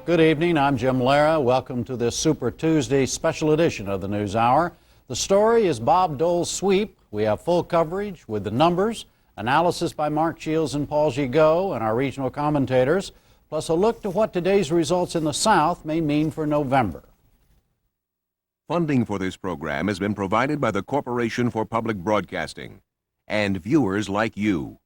Good evening, I'm Jim Lara. Welcome to this Super Tuesday special edition of the NewsHour. The story is Bob Dole's sweep. We have full coverage with the numbers, analysis by Mark Shields and Paul Gigot and our regional commentators, plus a look to what today's results in the South may mean for November. Funding for this program has been provided by the Corporation for Public Broadcasting and viewers like you.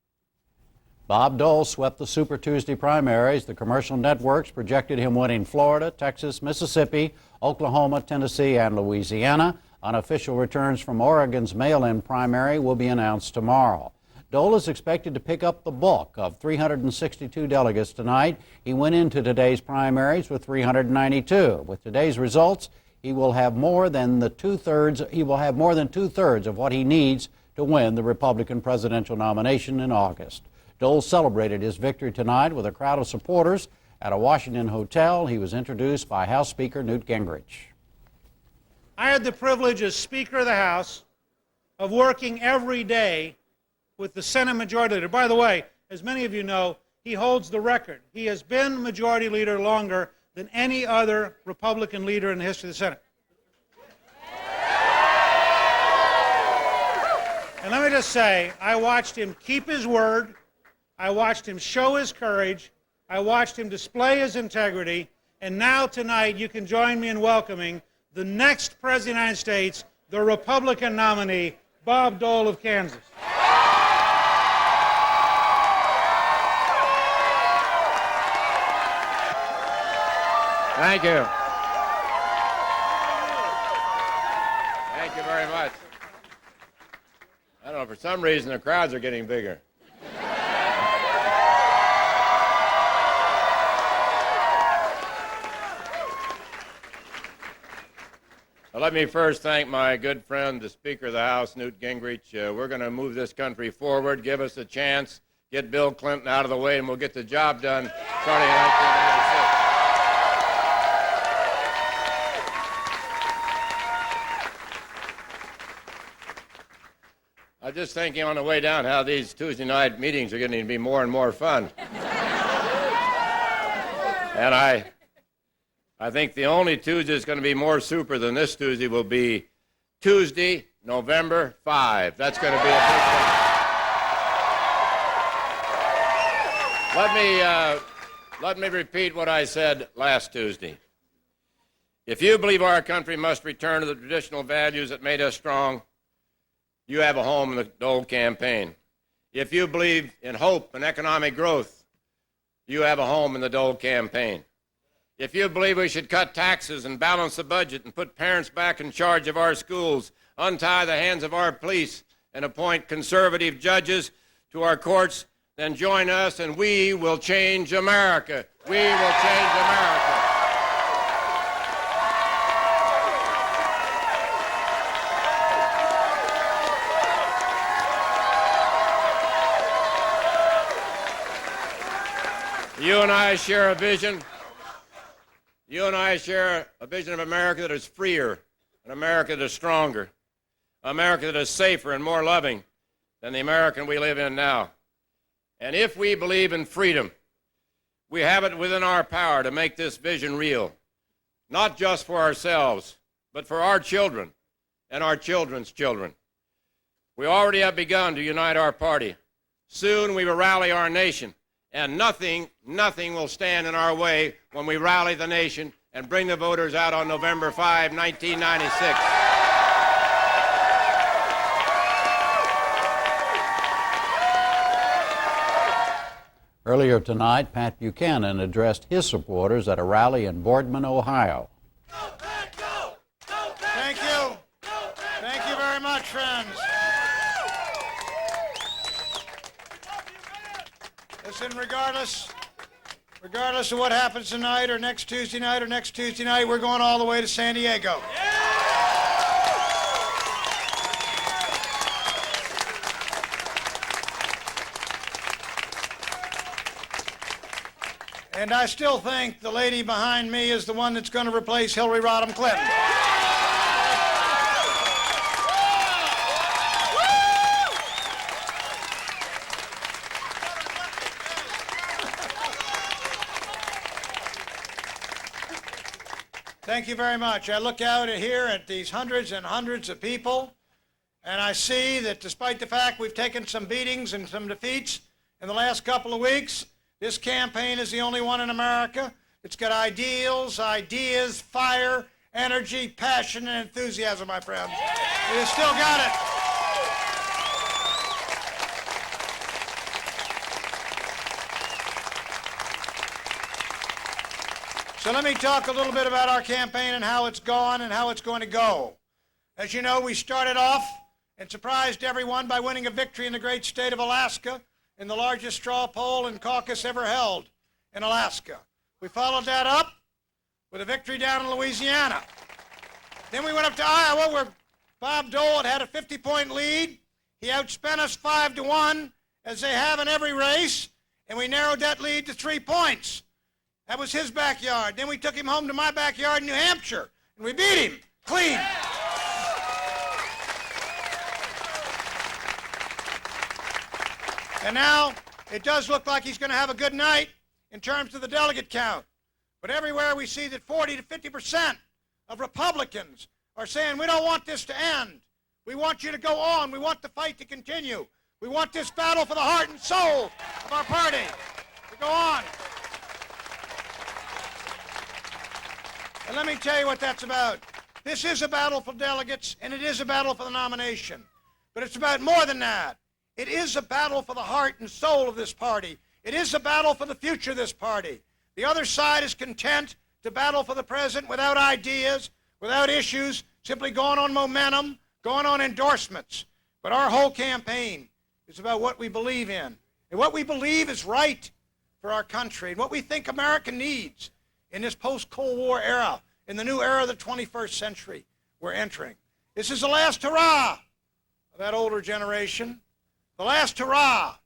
Bob Dole swept the Super Tuesday primaries. The commercial networks projected him winning Florida, Texas, Mississippi, Oklahoma, Tennessee, and Louisiana. Unofficial returns from Oregon's mail-in primary will be announced tomorrow. Dole is expected to pick up the bulk of 362 delegates tonight. He went into today's primaries with 392. With today's results, he will have more than two-thirds of what he needs to win the Republican presidential nomination in August. Dole celebrated his victory tonight with a crowd of supporters at a Washington hotel. He was introduced by House Speaker Newt Gingrich. I had the privilege as Speaker of the House of working every day with the Senate Majority Leader. By the way, as many of you know, he holds the record. He has been Majority Leader longer than any other Republican leader in the history of the Senate. And let me just say, I watched him keep his word. I watched him show his courage. I watched him display his integrity. And now tonight you can join me in welcoming the next President of the United States, the Republican nominee, Bob Dole of Kansas. Thank you. Thank you very much. I don't know, for some reason the crowds are getting bigger. Well, let me first thank my good friend, the Speaker of the House, Newt Gingrich. We're going to move this country forward, give us a chance, get Bill Clinton out of the way, and we'll get the job done starting in 1996. I was just thinking on the way down how these Tuesday night meetings are getting to be more and more fun. And I think the only Tuesday that's going to be more super than this Tuesday will be Tuesday, November 5. That's going to be a big one. Let me repeat what I said last Tuesday. If you believe our country must return to the traditional values that made us strong, you have a home in the Dole campaign. If you believe in hope and economic growth, you have a home in the Dole campaign. If you believe we should cut taxes and balance the budget and put parents back in charge of our schools, untie the hands of our police, and appoint conservative judges to our courts, then join us and we will change America. We will change America. You and I share a vision. You and I share a vision of America that is freer, an America that is stronger, America that is safer and more loving than the American we live in now. And if we believe in freedom, we have it within our power to make this vision real, not just for ourselves, but for our children and our children's children. We already have begun to unite our party. Soon we will rally our nation. And nothing will stand in our way when we rally the nation and bring the voters out on November 5, 1996. Earlier tonight, Pat Buchanan addressed his supporters at a rally in Boardman, Ohio. Go back, go! Go back, thank you. Go back, thank you very much, friends. Listen, regardless of what happens tonight or next Tuesday night, we're going all the way to San Diego. And I still think the lady behind me is the one that's going to replace Hillary Rodham Clinton. Thank you very much. I look out here at these hundreds and hundreds of people, and I see that despite the fact we've taken some beatings and some defeats in the last couple of weeks, this campaign is the only one in America that's got ideals, ideas, fire, energy, passion, and enthusiasm, my friends. It has still got it. So let me talk a little bit about our campaign and how it's gone and how it's going to go. As you know, we started off and surprised everyone by winning a victory in the great state of Alaska in the largest straw poll and caucus ever held in Alaska. We followed that up with a victory down in Louisiana. Then we went up to Iowa, where Bob Dole had a 50-point lead. He outspent us 5-1, as they have in every race, and we narrowed that lead to 3 points. That was his backyard. Then we took him home to my backyard in New Hampshire, and we beat him clean. And now it does look like he's going to have a good night in terms of the delegate count. But everywhere we see that 40 to 50% of Republicans are saying, we don't want this to end. We want you to go on. We want the fight to continue. We want this battle for the heart and soul of our party to go on. And let me tell you what that's about. This is a battle for delegates, and it is a battle for the nomination. But it's about more than that. It is a battle for the heart and soul of this party. It is a battle for the future of this party. The other side is content to battle for the present without ideas, without issues, simply going on momentum, going on endorsements. But our whole campaign is about what we believe in, and what we believe is right for our country, and what we think America needs in this post-Cold War era, in the new era of the 21st century we're entering. This is the last hurrah of that older generation, the last hurrah.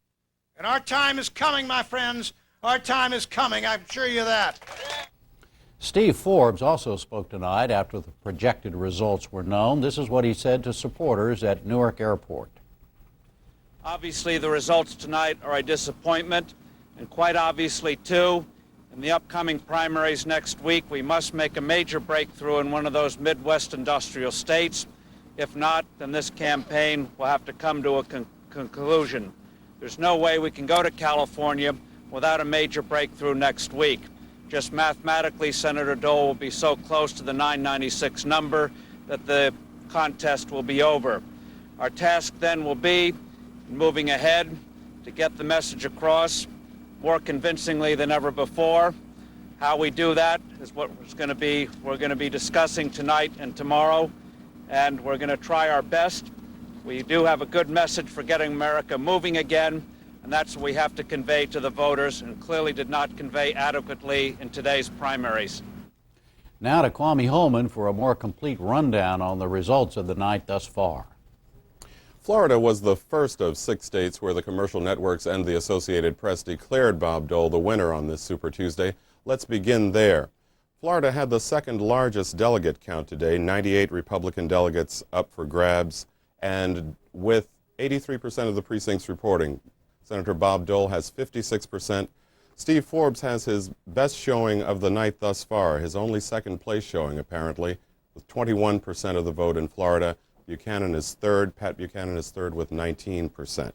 And our time is coming, my friends. Our time is coming. I'm sure you of that. Steve Forbes also spoke tonight after the projected results were known. This is what he said to supporters at Newark Airport. Obviously, the results tonight are a disappointment, and quite obviously, too, in the upcoming primaries next week, we must make a major breakthrough in one of those Midwest industrial states. If not, then this campaign will have to come to a conclusion. There's no way we can go to California without a major breakthrough next week. Just mathematically, Senator Dole will be so close to the 996 number that the contest will be over. Our task then will be, moving ahead, to get the message across more convincingly than ever before. How we do that is what we're going to be discussing tonight and tomorrow, and we're going to try our best. We do have a good message for getting America moving again, and that's what we have to convey to the voters, and clearly did not convey adequately in today's primaries. Now to Kwame Holman for a more complete rundown on the results of the night thus far. Florida was the first of 6 states where the commercial networks and the Associated Press declared Bob Dole the winner on this Super Tuesday. Let's begin there. Florida had the second largest delegate count today, 98 Republican delegates up for grabs, and with 83% of the precincts reporting. Senator Bob Dole has 56%. Steve Forbes has his best showing of the night thus far, his only second place showing apparently, with 21% of the vote in Florida. Buchanan is third. Pat Buchanan is third with 19%.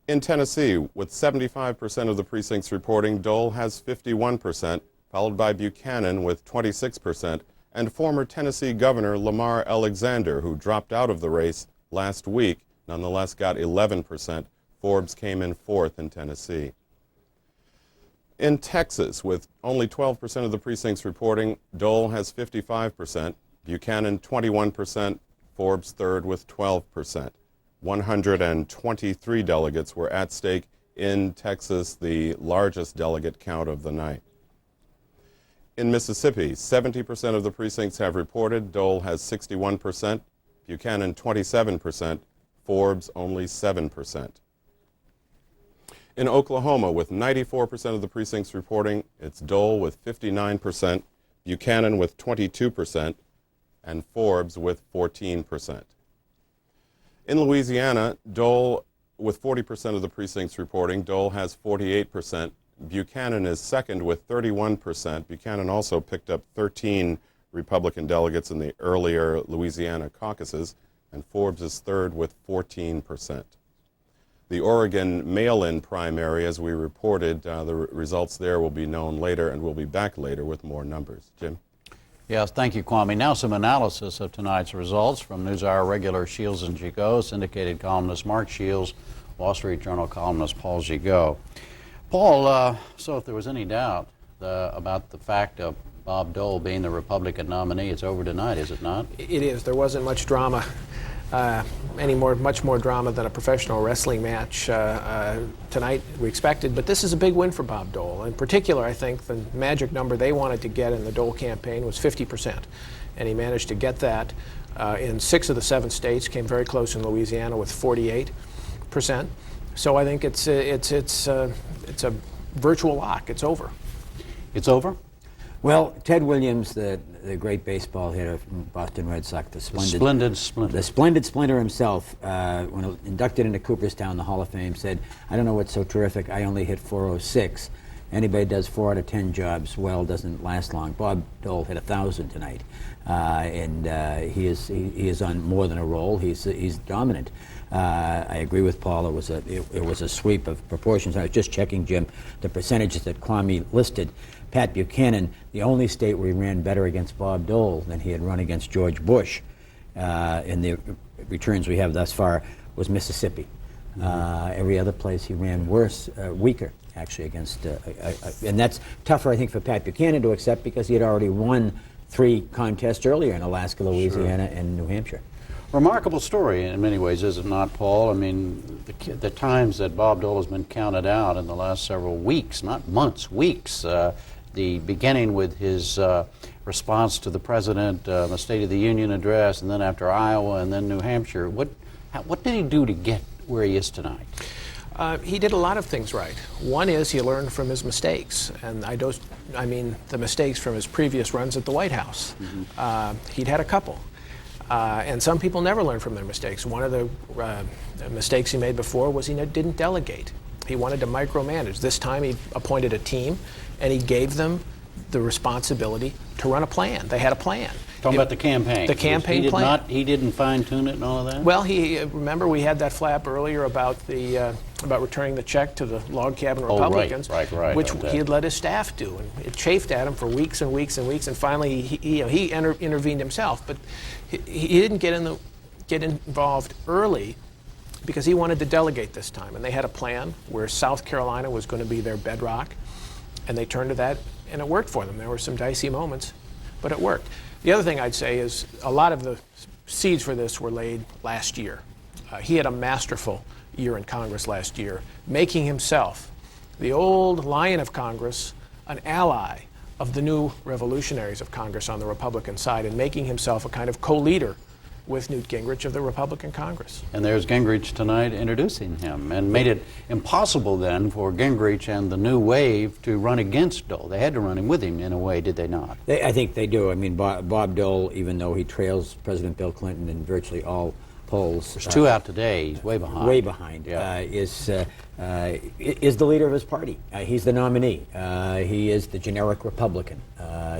In Tennessee, with 75% of the precincts reporting, Dole has 51%, followed by Buchanan with 26%, and former Tennessee Governor Lamar Alexander, who dropped out of the race last week, nonetheless got 11%. Forbes came in fourth in Tennessee. In Texas, with only 12% of the precincts reporting, Dole has 55%, Buchanan 21%, Forbes third with 12%. 123 delegates were at stake in Texas, the largest delegate count of the night. In Mississippi, 70% of the precincts have reported. Dole has 61%, Buchanan 27%, Forbes only 7%. In Oklahoma, with 94% of the precincts reporting, it's Dole with 59%, Buchanan with 22%, and Forbes with 14%. In Louisiana, Dole, with 40% of the precincts reporting, Dole has 48%, Buchanan is second with 31%. Buchanan also picked up 13 Republican delegates in the earlier Louisiana caucuses, and Forbes is third with 14%. The Oregon mail-in primary, as we reported, the results there will be known later, and we'll be back later with more numbers. Jim? Yes, thank you, Kwame. Now some analysis of tonight's results from NewsHour regular Shields and Gigot, syndicated columnist Mark Shields, Wall Street Journal columnist Paul Gigot. Paul, so if there was any doubt about the fact of Bob Dole being the Republican nominee, it's over tonight, is it not? It is. There wasn't much drama, much more drama than a professional wrestling match tonight we expected. But this is a big win for Bob Dole. In particular, I think the magic number they wanted to get in the Dole campaign was 50%. And he managed to get that in 6 of the 7 states, came very close in Louisiana with 48%. So I think it's a virtual lock. It's over. It's over? Well, Ted Williams, the great baseball hitter from Boston Red Sox, the splendid splinter himself, when inducted into Cooperstown, the Hall of Fame, said, "I don't know what's so terrific. I only hit 406. Anybody does 4 out of 10 jobs well doesn't last long." Bob Dole hit 1,000 tonight, and he is on more than a roll. He's dominant. I agree with Paul. It was a sweep of proportions. I was just checking, Jim, the percentages that Kwame listed. Pat Buchanan, the only state where he ran better against Bob Dole than he had run against George Bush in the returns we have thus far, was Mississippi. Every other place he ran worse, weaker, actually, against, and that's tougher, I think, for Pat Buchanan to accept because he had already won 3 contests earlier in Alaska, Louisiana, and New Hampshire. Remarkable story in many ways, is it not, Paul? I mean, the times that Bob Dole has been counted out in the last several weeks, not months, weeks, the beginning with his response to the president, the State of the Union address, and then after Iowa, and then New Hampshire. What did he do to get where he is tonight? He did a lot of things right. One is he learned from his mistakes, and I mean the mistakes from his previous runs at the White House. He'd had a couple. And some people never learn from their mistakes. One of the mistakes he made before was he didn't delegate. He wanted to micromanage. This time he appointed a team, and he gave them the responsibility to run a plan. They had a plan. Talking about the campaign. The campaign plan. He didn't fine-tune it and all of that? Well, remember we had that flap earlier about about returning the check to the log cabin Republicans, right. which he had let his staff do, and it chafed at him for weeks and weeks and weeks, and finally he intervened himself. But he didn't get involved early because he wanted to delegate this time, and they had a plan where South Carolina was going to be their bedrock, and they turned to that, and it worked for them. There were some dicey moments, but it worked. The other thing I'd say is a lot of the seeds for this were laid last year. He had a masterful year in Congress last year, making himself, the old lion of Congress, an ally of the new revolutionaries of Congress on the Republican side, and making himself a kind of co-leader with Newt Gingrich of the Republican Congress. And there's Gingrich tonight introducing him, and made it impossible then for Gingrich and the new wave to run against Dole. They had to run him with him in a way, did they not? I think they do. I mean, Bob Dole, even though he trails President Bill Clinton in virtually all polls. There's 2 out today. He's way behind. Way behind. Yeah. Is the leader of his party. He's the nominee. He is the generic Republican.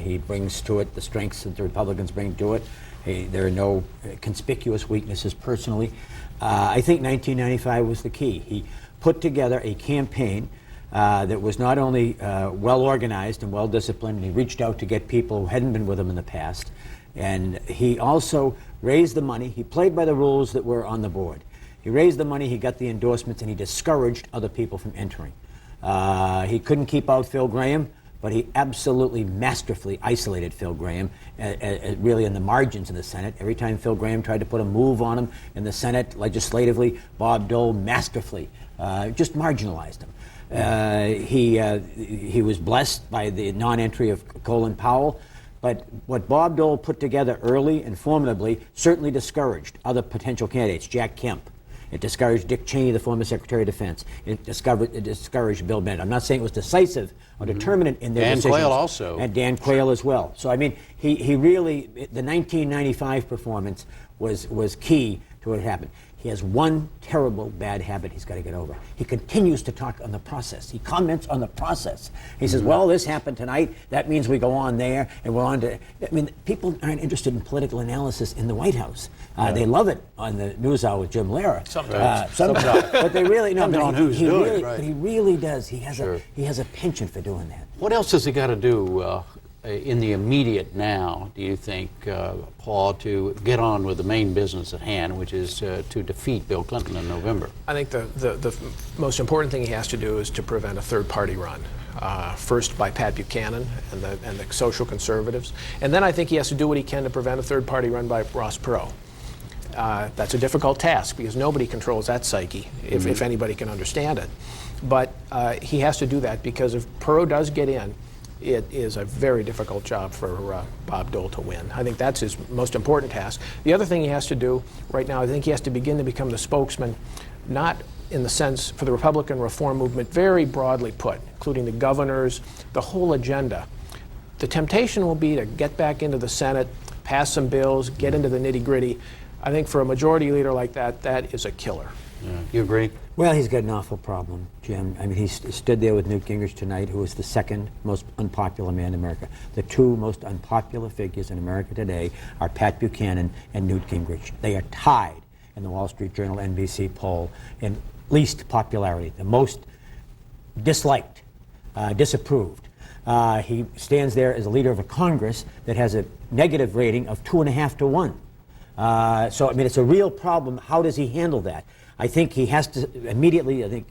He brings to it the strengths that the Republicans bring to it. There are no conspicuous weaknesses personally. I think 1995 was the key. He put together a campaign that was not only well organized and well disciplined, and he reached out to get people who hadn't been with him in the past. And he also raised the money. He played by the rules that were on the board. He raised the money, he got the endorsements, and he discouraged other people from entering. He couldn't keep out Phil Gramm, but he absolutely masterfully isolated Phil Gramm, really in the margins of the Senate. Every time Phil Gramm tried to put a move on him in the Senate legislatively, Bob Dole masterfully just marginalized him. He was blessed by the non-entry of Colin Powell, but what Bob Dole put together early and formidably certainly discouraged other potential candidates. Jack Kemp. It discouraged Dick Cheney, the former Secretary of Defense. It discouraged Bill Bennett. I'm not saying it was decisive or determinant in their decisions. Dan Quayle also. And Dan Quayle as well. So, I mean, he really, the 1995 performance was key to what happened. He has one terrible bad habit he's got to get over. He continues to talk on the process. He comments on the process. He says, well, this happened tonight. That means we go on there and we're on to... I mean, people aren't interested in political analysis in the White House. They love it on the NewsHour with Jim Lehrer. Sometimes. But they really... No, Depends on who's doing it, right. But he really does. He has a penchant for doing that. What else has he got to do in the immediate now, do you think, Paul, to get on with the main business at hand, which is to defeat Bill Clinton in November? I think the most important thing he has to do is to prevent a third-party run. First by Pat Buchanan and the social conservatives. And then I think he has to do what he can to prevent a third-party run by Ross Perot. That's a difficult task because nobody controls that psyche, if anybody can understand it. But he has to do that because if Perot does get in, it is a very difficult job for Bob Dole to win. I think that's his most important task. The other thing he has to do right now, I think he has to begin to become the spokesman, not in the sense for the Republican reform movement, very broadly put, including the governors, the whole agenda. The temptation will be to get back into the Senate, pass some bills, get into the nitty-gritty. I think for a majority leader like that, that is a killer. Yeah. You agree? Well, he's got an awful problem, Jim. I mean, he stood there with Newt Gingrich tonight, who is the second most unpopular man in America. The two most unpopular figures in America today are Pat Buchanan and Newt Gingrich. They are tied in the Wall Street Journal NBC poll in least popularity, the most disliked, disapproved. He stands there as a leader of a Congress that has a negative rating of 2.5 to 1. So, I mean, it's a real problem. How does he handle that? I think he has to immediately,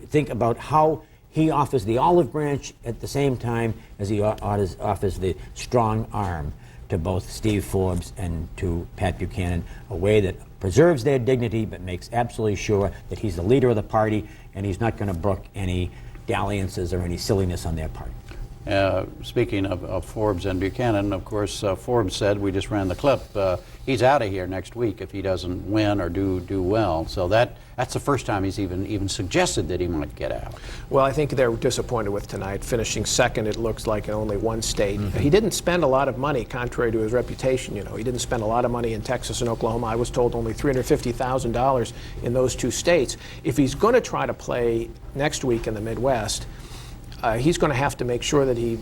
think about how he offers the olive branch at the same time as he offers the strong arm to both Steve Forbes and to Pat Buchanan, a way that preserves their dignity but makes absolutely sure that he's the leader of the party and he's not going to brook any dalliances or any silliness on their part. Speaking of Forbes and Buchanan, of course, Forbes said, we just ran the clip, he's out of here next week if he doesn't win or do well. So that's the first time he's even suggested that he might get out. Well, I think they're disappointed with tonight. Finishing second, it looks like, in only one state. He didn't spend a lot of money, contrary to his reputation. You know, he didn't spend a lot of money in Texas and Oklahoma. I was told only $350,000 in those two states. If he's going to try to play next week in the Midwest, he's going to have to make sure that he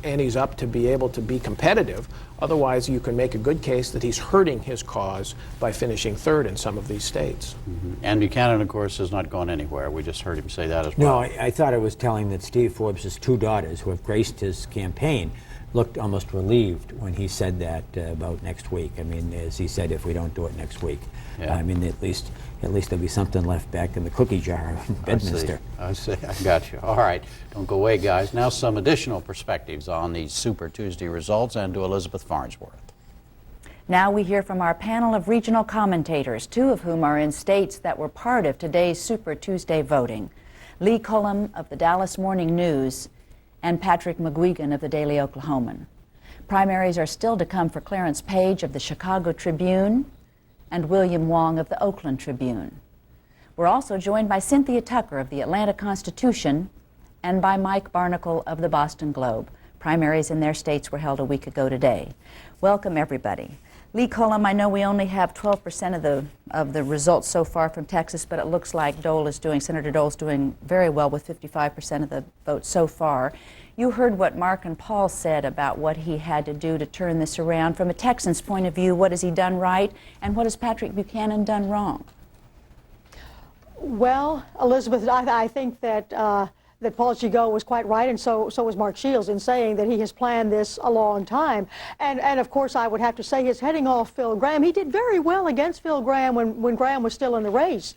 antes up to be able to be competitive. Otherwise, you can make a good case that he's hurting his cause by finishing third in some of these states. And Buchanan, of course, has not gone anywhere. We just heard him say that as well. No, I thought it was telling that Steve Forbes' two daughters, who have graced his campaign, looked almost relieved when he said that about next week. I mean, as he said, if we don't do it next week. Yeah. I mean, at least there'll be something left back in the cookie jar in Bedminster. I see. I got you. All right. Don't go away, guys. Now some additional perspectives on these Super Tuesday results and to Elizabeth Farnsworth. Now we hear from our panel of regional commentators, two of whom are in states that were part of today's Super Tuesday voting. Lee Cullum of the Dallas Morning News and Patrick McGuigan of the Daily Oklahoman. Primaries are still to come for Clarence Page of the Chicago Tribune and William Wong of the Oakland Tribune. We're also joined by Cynthia Tucker of the Atlanta Constitution and by Mike Barnacle of the Boston Globe. Primaries in their states were held a week ago today. Welcome, everybody. Lee Cullum, I know we only have 12% of the results so far from Texas, but it looks like Senator Dole is doing very well with 55% of the votes so far. You heard what Mark and Paul said about what he had to do to turn this around. From a Texan's point of view, what has he done right, and what has Patrick Buchanan done wrong? Well, Elizabeth, I think that Paul Gigot was quite right, and so was Mark Shields in saying that he has planned this a long time. And of course, I would have to say his heading off Phil Gramm. He did very well against Phil Gramm when Gramm was still in the race.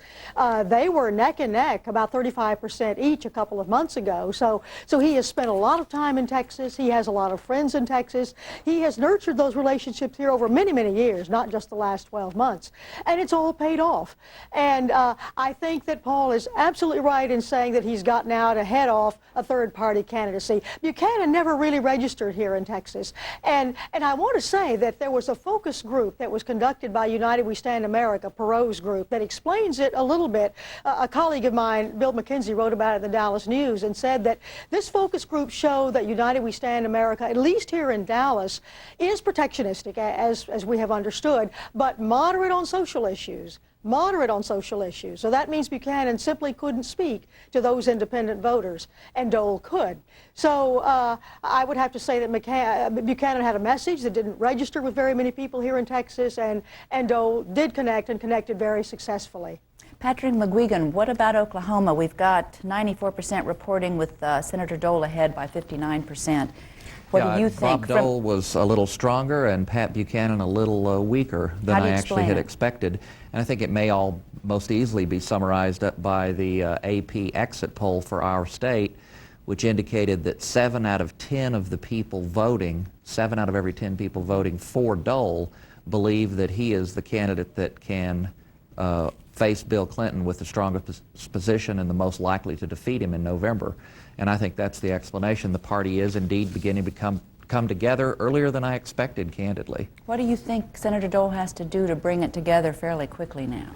They were neck and neck, about 35% each a couple of months ago. So he has spent a lot of time in Texas. He has a lot of friends in Texas. He has nurtured those relationships here over many, many years, not just the last 12 months. And it's all paid off. And I think that Paul is absolutely right in saying that he's gotten out ahead off a third-party candidacy. Buchanan never really registered here in Texas. And I want to say that there was a focus group that was conducted by United We Stand America, Perot's group, that explains it a little bit. A colleague of mine, Bill McKenzie, wrote about it in the Dallas News and said that this focus group showed that United We Stand America, at least here in Dallas, is protectionistic, as we have understood, but moderate on social issues. moderate on social issues. So that means Buchanan simply couldn't speak to those independent voters, and Dole could. So I would have to say that Buchanan had a message that didn't register with very many people here in Texas, and Dole did connect, and connected very successfully. Patrick McGuigan, what about Oklahoma? We've got 94% reporting with Senator Dole ahead by 59%. What do you think? Bob Dole was a little stronger and Pat Buchanan a little weaker than I actually had expected. And I think it may all most easily be summarized up by the AP exit poll for our state, which indicated that 7 out of 10 of the people voting, 7 out of every 10 people voting for Dole, believe that he is the candidate that can face Bill Clinton with the strongest position and the most likely to defeat him in November. And I think that's the explanation. The party is indeed beginning to come together earlier than I expected, candidly. What do you think Senator Dole has to do to bring it together fairly quickly now?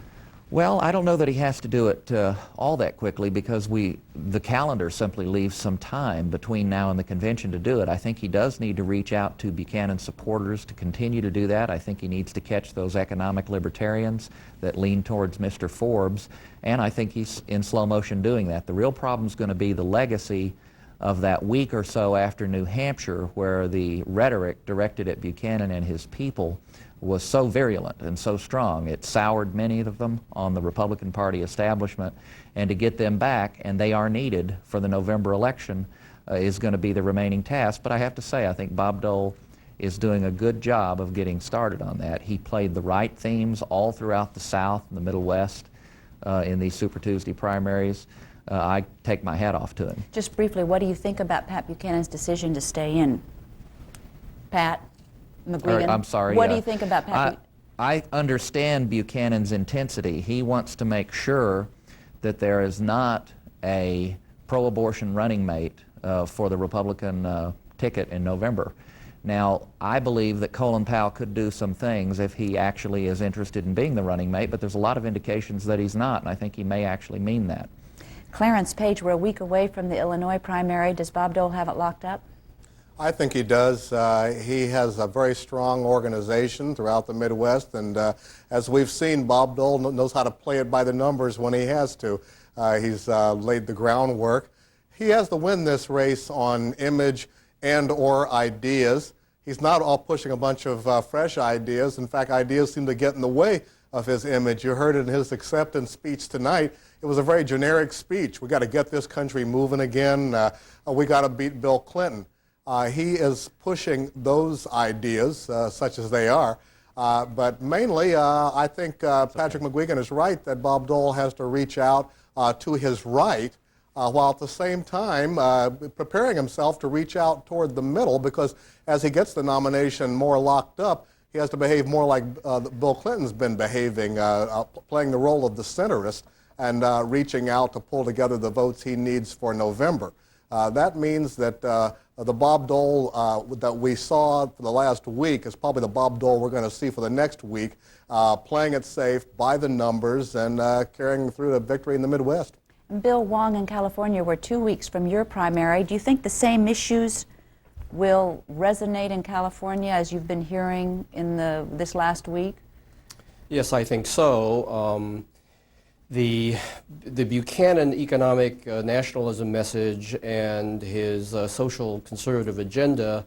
Well, I don't know that he has to do it all that quickly, because the calendar simply leaves some time between now and the convention to do it. I think he does need to reach out to Buchanan supporters to continue to do that. I think he needs to catch those economic libertarians that lean towards Mr. Forbes, and I think he's in slow motion doing that. The real problem is going to be the legacy of that week or so after New Hampshire, where the rhetoric directed at Buchanan and his people was so virulent and so strong. It soured many of them on the Republican Party establishment, and to get them back, and they are needed for the November election, is going to be the remaining task. But I have to say, I think Bob Dole is doing a good job of getting started on that. He played the right themes all throughout the South and the Middle West in these Super Tuesday primaries. I take my hat off to him. Just briefly, what do you think about Pat Buchanan's decision to stay in? Pat McGuigan? I'm sorry. What do you think about Pat? I understand Buchanan's intensity. He wants to make sure that there is not a pro-abortion running mate for the Republican ticket in November. Now, I believe that Colin Powell could do some things if he actually is interested in being the running mate, but there's a lot of indications that he's not, and I think he may actually mean that. Clarence Page, we're a week away from the Illinois primary. Does Bob Dole have it locked up? I think he does. He has a very strong organization throughout the Midwest, and as we've seen, Bob Dole knows how to play it by the numbers when he has to. He's laid the groundwork. He has to win this race on image and or ideas. He's not all pushing a bunch of fresh ideas. In fact, ideas seem to get in the way of his image. You heard it in his acceptance speech tonight. It was a very generic speech. We got to get this country moving again. We got to beat Bill Clinton. He is pushing those ideas, such as they are. But mainly, I think Patrick McGuigan is right that Bob Dole has to reach out to his right, while at the same time preparing himself to reach out toward the middle, because as he gets the nomination more locked up, he has to behave more like Bill Clinton's been behaving, playing the role of the centrist and reaching out to pull together the votes he needs for November. That means that the Bob Dole that we saw for the last week is probably the Bob Dole we're going to see for the next week, playing it safe by the numbers and carrying through to victory in the Midwest. Bill Wong in California, we're 2 weeks from your primary. Do you think the same issues will resonate in California as you've been hearing in this last week? Yes, I think so. The Buchanan economic nationalism message and his social conservative agenda